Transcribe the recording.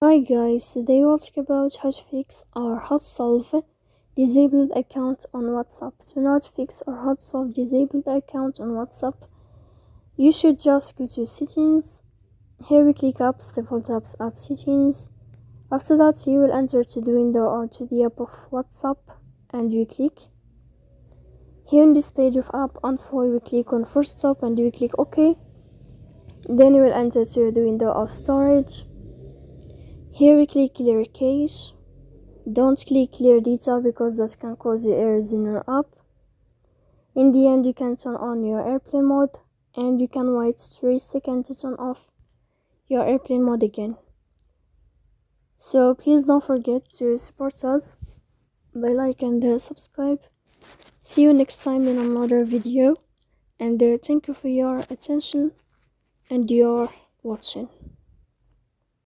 Hi guys, today we'll talk about how to fix or how to solve disabled account on WhatsApp. To not fix or how to solve disabled account on WhatsApp, you should just go to settings. Here we click apps, default apps, app settings. After that you will enter to the window or to the app of WhatsApp and we click. Here in this page of app info we click on first stop and we click OK. Then you will enter to the window of storage. Here we click clear cache. Don't click clear data because that can cause you errors in your app. In the end you can turn on your airplane mode and you can wait 3 seconds to turn off your airplane mode again. So please don't forget to support us by like and subscribe. See you next time in another video and thank you for your attention and your watching.